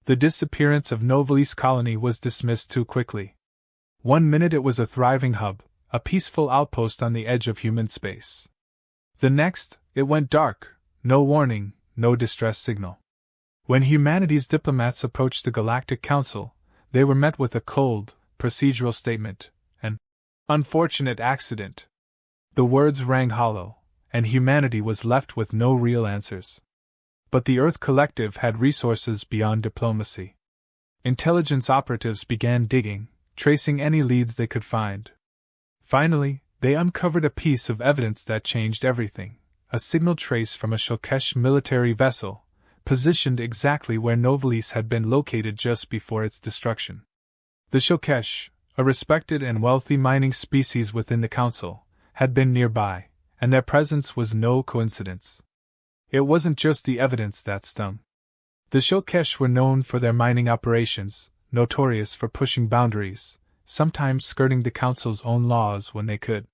The disappearance of Novalis colony was dismissed too quickly. 1 minute it was a thriving hub, a peaceful outpost on the edge of human space. The next, it went dark, no warning, no distress signal. When humanity's diplomats approached the Galactic Council, they were met with a cold, procedural statement, an unfortunate accident. The words rang hollow, and humanity was left with no real answers. But the Earth Collective had resources beyond diplomacy. Intelligence operatives began digging, tracing any leads they could find. Finally, they uncovered a piece of evidence that changed everything, a signal trace from a Shokesh military vessel, positioned exactly where Novalis had been located just before its destruction. The Shokesh, a respected and wealthy mining species within the Council, had been nearby, and their presence was no coincidence. It wasn't just the evidence that stung. The Shokesh were known for their mining operations, notorious for pushing boundaries, sometimes skirting the Council's own laws when they could.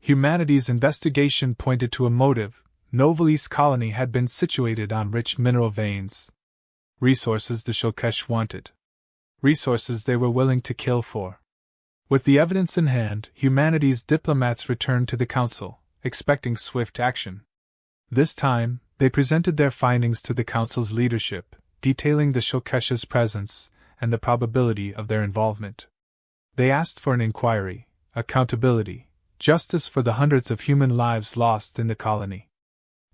Humanity's investigation pointed to a motive: Novalis colony had been situated on rich mineral veins. Resources the Shokesh wanted. Resources they were willing to kill for. With the evidence in hand, humanity's diplomats returned to the Council, expecting swift action. This time, they presented their findings to the Council's leadership, detailing the Shokesh's presence and the probability of their involvement. They asked for an inquiry, accountability, justice for the hundreds of human lives lost in the colony.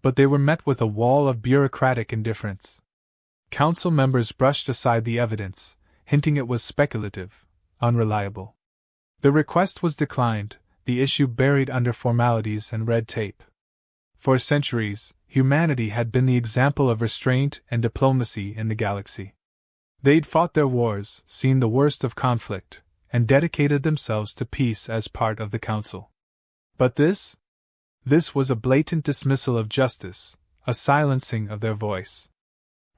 But they were met with a wall of bureaucratic indifference. Council members brushed aside the evidence, hinting it was speculative, unreliable. The request was declined, the issue buried under formalities and red tape. For centuries, humanity had been the example of restraint and diplomacy in the galaxy. They'd fought their wars, seen the worst of conflict, and dedicated themselves to peace as part of the Council. But this was a blatant dismissal of justice, a silencing of their voice.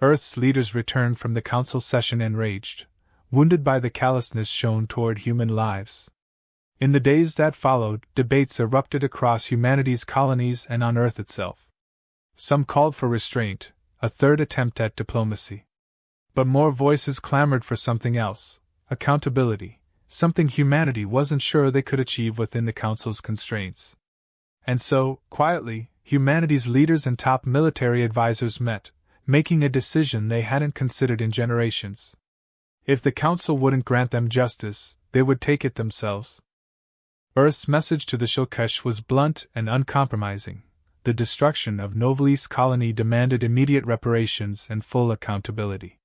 Earth's leaders returned from the Council session enraged, wounded by the callousness shown toward human lives. In the days that followed, debates erupted across humanity's colonies and on Earth itself. Some called for restraint, a third attempt at diplomacy. But more voices clamored for something else: accountability, something humanity wasn't sure they could achieve within the Council's constraints. And so, quietly, humanity's leaders and top military advisors met, making a decision they hadn't considered in generations. If the Council wouldn't grant them justice, they would take it themselves. Earth's message to the Shokesh was blunt and uncompromising. The destruction of Novalis colony demanded immediate reparations and full accountability.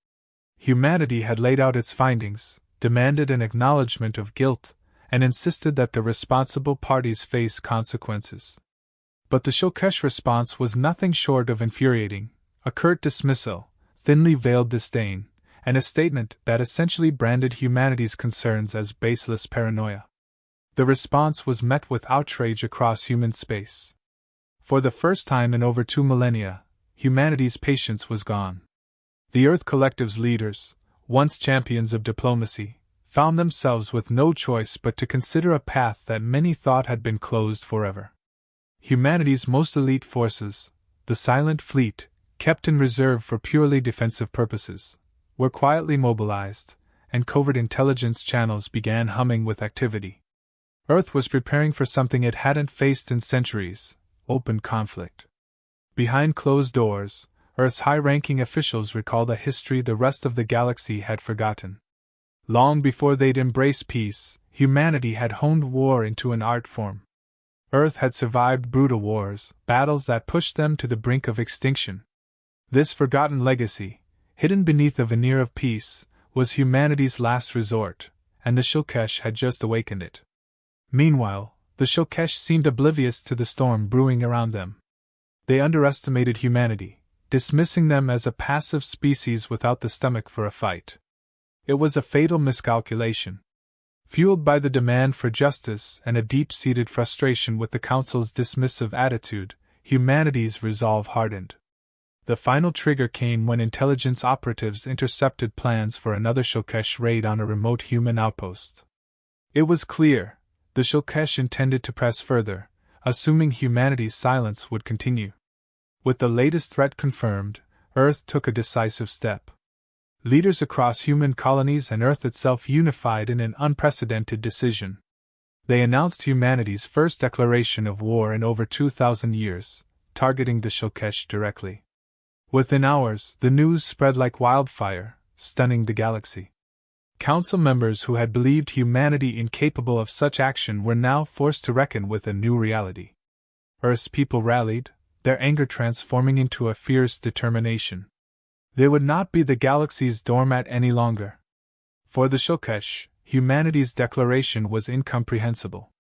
Humanity had laid out its findings, demanded an acknowledgement of guilt, and insisted that the responsible parties face consequences. But the Shokesh response was nothing short of infuriating: a curt dismissal, thinly veiled disdain, and a statement that essentially branded humanity's concerns as baseless paranoia. The response was met with outrage across human space. For the first time in over 2 millennia, humanity's patience was gone. The Earth Collective's leaders, once champions of diplomacy, found themselves with no choice but to consider a path that many thought had been closed forever. Humanity's most elite forces, the Silent Fleet, kept in reserve for purely defensive purposes, were quietly mobilized, and covert intelligence channels began humming with activity. Earth was preparing for something it hadn't faced in centuries: open conflict. Behind closed doors, Earth's high-ranking officials recalled a history the rest of the galaxy had forgotten. Long before they'd embrace peace, humanity had honed war into an art form. Earth had survived brutal wars, battles that pushed them to the brink of extinction. This forgotten legacy, hidden beneath a veneer of peace, was humanity's last resort, and the Shokesh had just awakened it. Meanwhile, the Shokesh seemed oblivious to the storm brewing around them. They underestimated humanity, dismissing them as a passive species without the stomach for a fight. It was a fatal miscalculation. Fueled by the demand for justice and a deep-seated frustration with the Council's dismissive attitude, humanity's resolve hardened. The final trigger came when intelligence operatives intercepted plans for another Shokesh raid on a remote human outpost. It was clear the Shokesh intended to press further, assuming humanity's silence would continue. With the latest threat confirmed, Earth took a decisive step. Leaders across human colonies and Earth itself unified in an unprecedented decision. They announced humanity's first declaration of war in over 2,000 years, targeting the Shulkesh directly. Within hours, the news spread like wildfire, stunning the galaxy. Council members who had believed humanity incapable of such action were now forced to reckon with a new reality. Earth's people rallied, their anger transforming into a fierce determination. They would not be the galaxy's doormat any longer. For the Shulkesh, humanity's declaration was incomprehensible.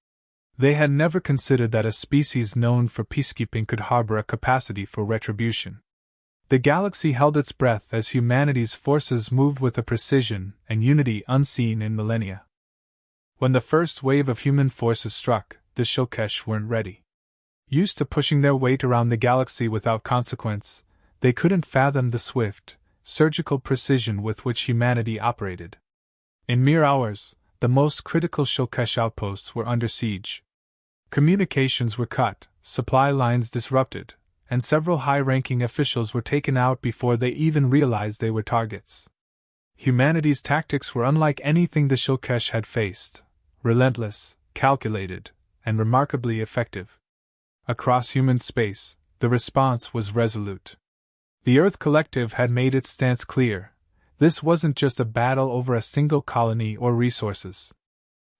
They had never considered that a species known for peacekeeping could harbor a capacity for retribution. The galaxy held its breath as humanity's forces moved with a precision and unity unseen in millennia. When the first wave of human forces struck, the Shulkesh weren't ready. Used to pushing their weight around the galaxy without consequence, they couldn't fathom the swift, surgical precision with which humanity operated. In mere hours, the most critical Shulkesh outposts were under siege. Communications were cut, supply lines disrupted, and several high-ranking officials were taken out before they even realized they were targets. Humanity's tactics were unlike anything the Shulkesh had faced, relentless, calculated, and remarkably effective. Across human space, the response was resolute. The Earth Collective had made its stance clear. This wasn't just a battle over a single colony or resources.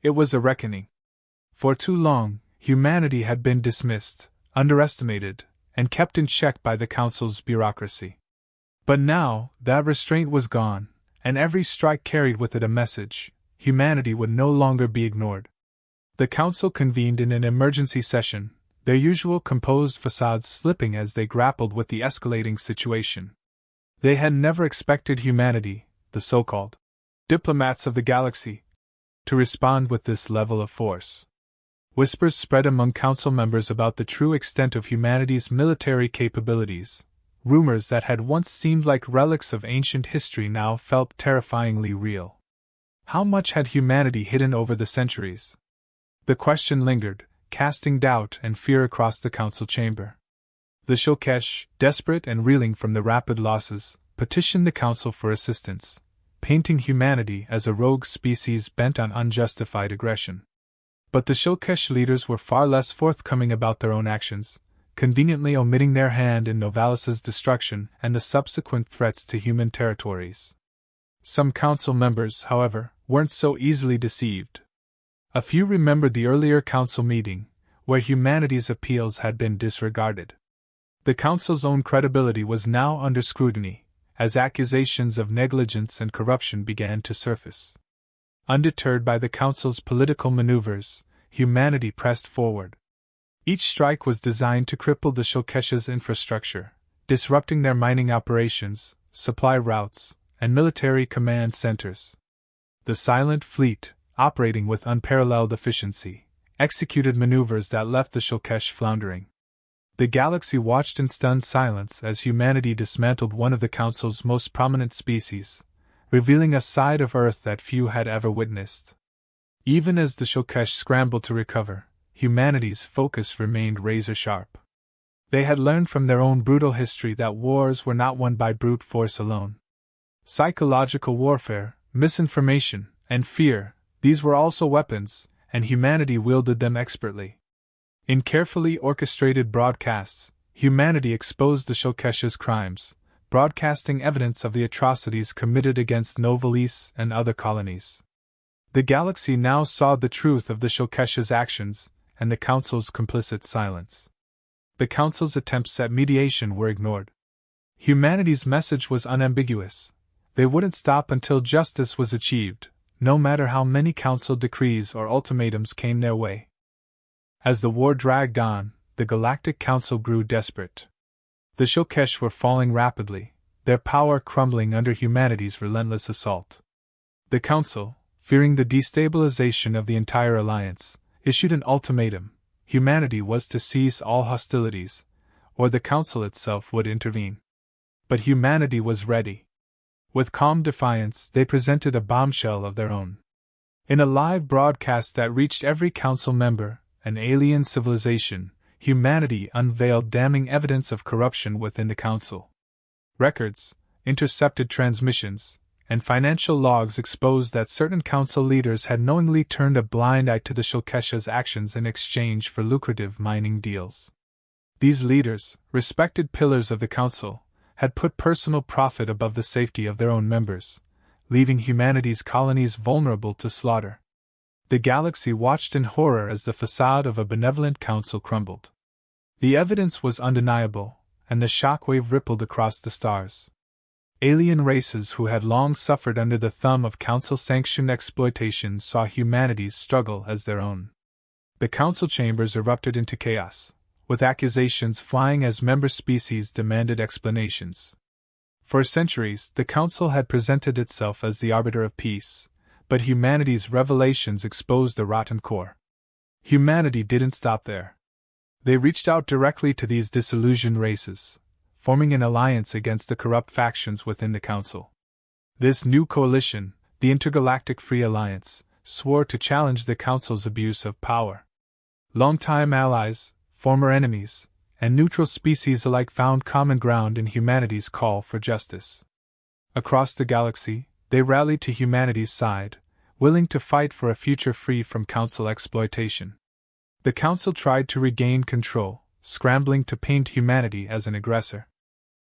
It was a reckoning. For too long, humanity had been dismissed, underestimated, and kept in check by the Council's bureaucracy. But now, that restraint was gone, and every strike carried with it a message: humanity would no longer be ignored. The Council convened in an emergency session, their usual composed facades slipping as they grappled with the escalating situation. They had never expected humanity, the so-called diplomats of the galaxy, to respond with this level of force. Whispers spread among council members about the true extent of humanity's military capabilities. Rumors that had once seemed like relics of ancient history now felt terrifyingly real. How much had humanity hidden over the centuries? The question lingered, casting doubt and fear across the council chamber. The Shulkesh, desperate and reeling from the rapid losses, petitioned the council for assistance, painting humanity as a rogue species bent on unjustified aggression. But the Shulkesh leaders were far less forthcoming about their own actions, conveniently omitting their hand in Novalis's destruction and the subsequent threats to human territories. Some council members, however, weren't so easily deceived. A few remembered the earlier council meeting, where humanity's appeals had been disregarded. The council's own credibility was now under scrutiny, as accusations of negligence and corruption began to surface. Undeterred by the council's political maneuvers, humanity pressed forward. Each strike was designed to cripple the Shulkesh's infrastructure, disrupting their mining operations, supply routes, and military command centers. The Silent Fleet, operating with unparalleled efficiency, executed maneuvers that left the Shulkesh floundering. The galaxy watched in stunned silence as humanity dismantled one of the Council's most prominent species, revealing a side of Earth that few had ever witnessed. Even as the Shulkesh scrambled to recover, humanity's focus remained razor-sharp. They had learned from their own brutal history that wars were not won by brute force alone. Psychological warfare, misinformation, and fear, these were also weapons, and humanity wielded them expertly. In carefully orchestrated broadcasts, humanity exposed the Shulkesh's crimes, broadcasting evidence of the atrocities committed against Novalis and other colonies. The galaxy now saw the truth of the Shulkesh's actions and the Council's complicit silence. The Council's attempts at mediation were ignored. Humanity's message was unambiguous. They wouldn't stop until justice was achieved, no matter how many Council decrees or ultimatums came their way. As the war dragged on, the Galactic Council grew desperate. The Shulkesh were falling rapidly, their power crumbling under humanity's relentless assault. The Council, fearing the destabilization of the entire alliance, issued an ultimatum: humanity was to cease all hostilities, or the Council itself would intervene. But humanity was ready. With calm defiance, they presented a bombshell of their own. In a live broadcast that reached every Council member, an alien civilization, humanity unveiled damning evidence of corruption within the Council. Records, intercepted transmissions, and financial logs exposed that certain council leaders had knowingly turned a blind eye to the Shulkesha's actions in exchange for lucrative mining deals. These leaders, respected pillars of the council, had put personal profit above the safety of their own members, leaving humanity's colonies vulnerable to slaughter. The galaxy watched in horror as the facade of a benevolent council crumbled. The evidence was undeniable, and the shockwave rippled across the stars. Alien races who had long suffered under the thumb of council-sanctioned exploitation saw humanity's struggle as their own. The council chambers erupted into chaos, with accusations flying as member species demanded explanations. For centuries, the council had presented itself as the arbiter of peace, but humanity's revelations exposed the rotten core. Humanity didn't stop there. They reached out directly to these disillusioned races, forming an alliance against the corrupt factions within the Council. This new coalition, the Intergalactic Free Alliance, swore to challenge the Council's abuse of power. Longtime allies, former enemies, and neutral species alike found common ground in humanity's call for justice. Across the galaxy, they rallied to humanity's side, willing to fight for a future free from Council exploitation. The Council tried to regain control, scrambling to paint humanity as an aggressor.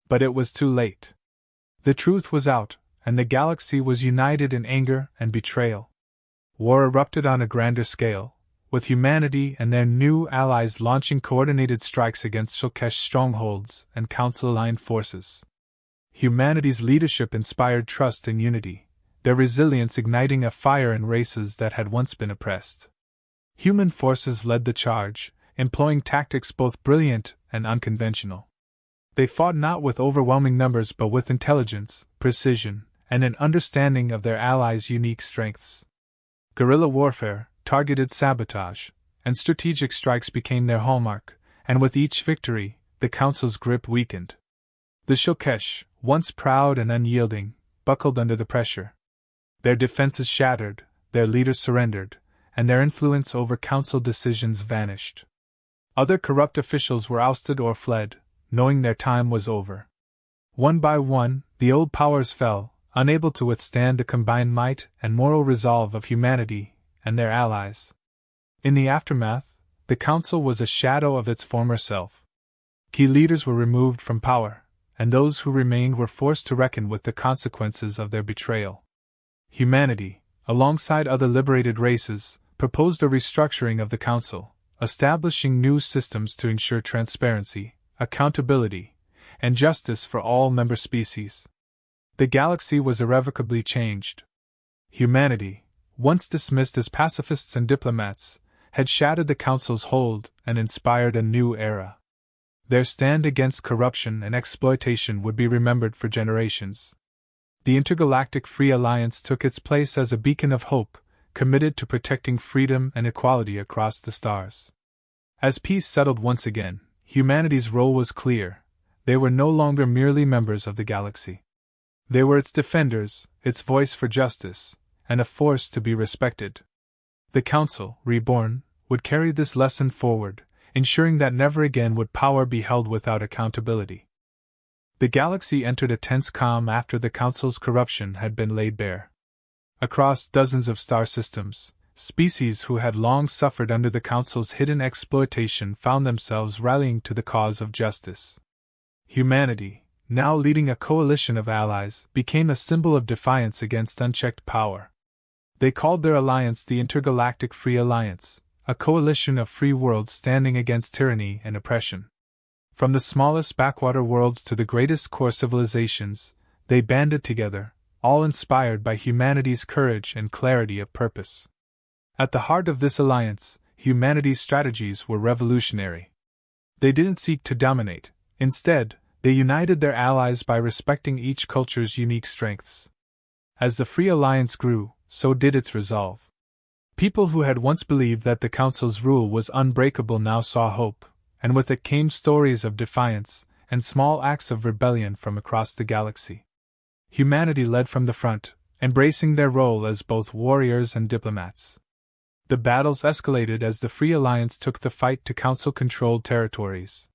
But it was too late. The truth was out, and the galaxy was united in anger and betrayal. War erupted on a grander scale, with humanity and their new allies launching coordinated strikes against Shulkesh strongholds and Council-aligned forces. Humanity's leadership inspired trust in unity, their resilience igniting a fire in races that had once been oppressed. Human forces led the charge, employing tactics both brilliant and unconventional. They fought not with overwhelming numbers but with intelligence, precision, and an understanding of their allies' unique strengths. Guerrilla warfare, targeted sabotage, and strategic strikes became their hallmark, and with each victory, the Council's grip weakened. The Shulkesh, once proud and unyielding, buckled under the pressure. Their defenses shattered, their leaders surrendered, and their influence over Council decisions vanished. Other corrupt officials were ousted or fled, knowing their time was over. One by one, the old powers fell, unable to withstand the combined might and moral resolve of humanity and their allies. In the aftermath, the Council was a shadow of its former self. Key leaders were removed from power, and those who remained were forced to reckon with the consequences of their betrayal. Humanity, alongside other liberated races, proposed a restructuring of the Council, establishing new systems to ensure transparency, accountability, and justice for all member species. The galaxy was irrevocably changed. Humanity, once dismissed as pacifists and diplomats, had shattered the Council's hold and inspired a new era. Their stand against corruption and exploitation would be remembered for generations. The Intergalactic Free Alliance took its place as a beacon of hope, committed to protecting freedom and equality across the stars. As peace settled once again, humanity's role was clear. They were no longer merely members of the galaxy. They were its defenders, its voice for justice, and a force to be respected. The Council, reborn, would carry this lesson forward, ensuring that never again would power be held without accountability. The galaxy entered a tense calm after the Council's corruption had been laid bare. Across dozens of star systems, species who had long suffered under the Council's hidden exploitation found themselves rallying to the cause of justice. Humanity, now leading a coalition of allies, became a symbol of defiance against unchecked power. They called their alliance the Intergalactic Free Alliance, a coalition of free worlds standing against tyranny and oppression. From the smallest backwater worlds to the greatest core civilizations, they banded together, all inspired by humanity's courage and clarity of purpose. At the heart of this alliance, humanity's strategies were revolutionary. They didn't seek to dominate. Instead, they united their allies by respecting each culture's unique strengths. As the Free Alliance grew, so did its resolve. People who had once believed that the Council's rule was unbreakable now saw hope, and with it came stories of defiance and small acts of rebellion from across the galaxy. Humanity led from the front, embracing their role as both warriors and diplomats. The battles escalated as the Free Alliance took the fight to Council-controlled territories.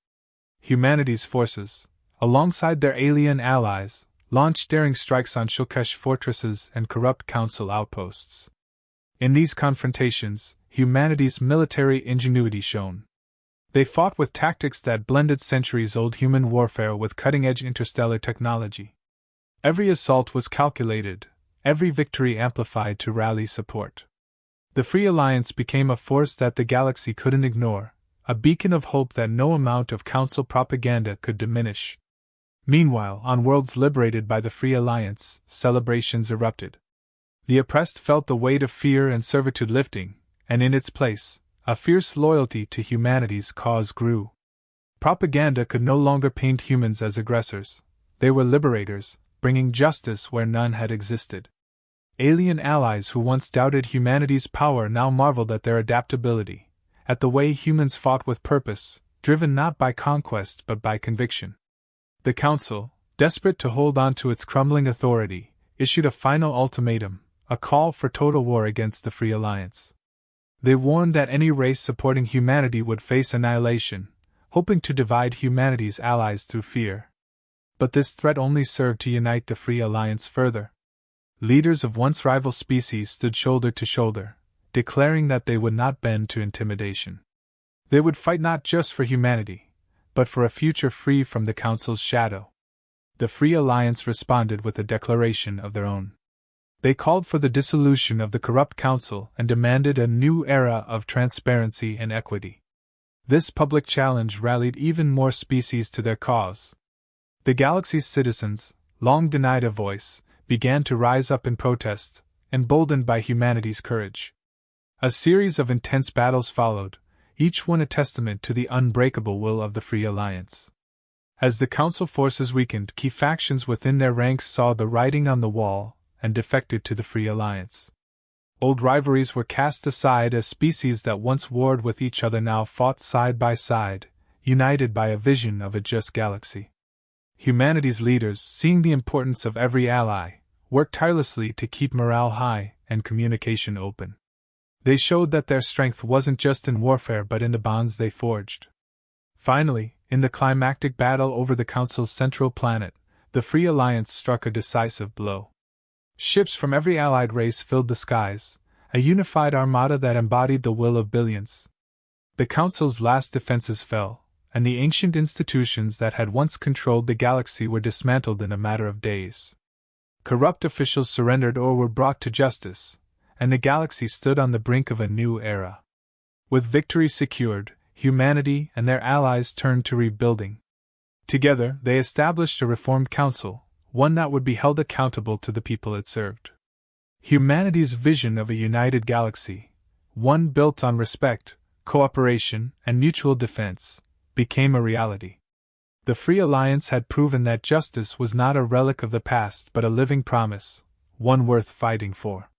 Humanity's forces, alongside their alien allies, launched daring strikes on Shulkesh fortresses and corrupt council outposts. In these confrontations, humanity's military ingenuity shone. They fought with tactics that blended centuries-old human warfare with cutting-edge interstellar technology. Every assault was calculated, every victory amplified to rally support. The Free Alliance became a force that the galaxy couldn't ignore, a beacon of hope that no amount of council propaganda could diminish. Meanwhile, on worlds liberated by the Free Alliance, celebrations erupted. The oppressed felt the weight of fear and servitude lifting, and in its place, a fierce loyalty to humanity's cause grew. Propaganda could no longer paint humans as aggressors. They were liberators, bringing justice where none had existed. Alien allies who once doubted humanity's power now marveled at their adaptability, at the way humans fought with purpose, driven not by conquest but by conviction. The Council, desperate to hold on to its crumbling authority, issued a final ultimatum, a call for total war against the Free Alliance. They warned that any race supporting humanity would face annihilation, hoping to divide humanity's allies through fear. But this threat only served to unite the Free Alliance further. Leaders of once rival species stood shoulder to shoulder, declaring that they would not bend to intimidation. They would fight not just for humanity, but for a future free from the Council's shadow. The Free Alliance responded with a declaration of their own. They called for the dissolution of the corrupt Council and demanded a new era of transparency and equity. This public challenge rallied even more species to their cause. The galaxy's citizens, long denied a voice, began to rise up in protest, emboldened by humanity's courage. A series of intense battles followed, each one a testament to the unbreakable will of the Free Alliance. As the Council forces weakened, key factions within their ranks saw the writing on the wall and defected to the Free Alliance. Old rivalries were cast aside as species that once warred with each other now fought side by side, united by a vision of a just galaxy. Humanity's leaders, seeing the importance of every ally, worked tirelessly to keep morale high and communication open. They showed that their strength wasn't just in warfare but in the bonds they forged. Finally, in the climactic battle over the Council's central planet, the Free Alliance struck a decisive blow. Ships from every allied race filled the skies, a unified armada that embodied the will of billions. The Council's last defenses fell, and the ancient institutions that had once controlled the galaxy were dismantled in a matter of days. Corrupt officials surrendered or were brought to justice, and the galaxy stood on the brink of a new era. With victory secured, humanity and their allies turned to rebuilding. Together, they established a reformed council, one that would be held accountable to the people it served. Humanity's vision of a united galaxy, one built on respect, cooperation, and mutual defense, became a reality. The Free Alliance had proven that justice was not a relic of the past but a living promise, one worth fighting for.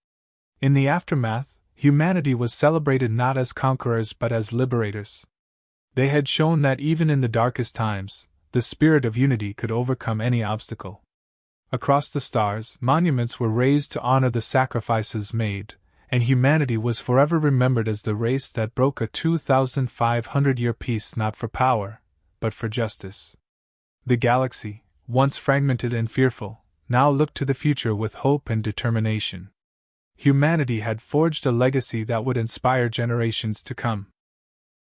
In the aftermath, humanity was celebrated not as conquerors but as liberators. They had shown that even in the darkest times, the spirit of unity could overcome any obstacle. Across the stars, monuments were raised to honor the sacrifices made, and humanity was forever remembered as the race that broke a 2,500-year peace not for power, but for justice. The galaxy, once fragmented and fearful, now looked to the future with hope and determination. Humanity had forged a legacy that would inspire generations to come.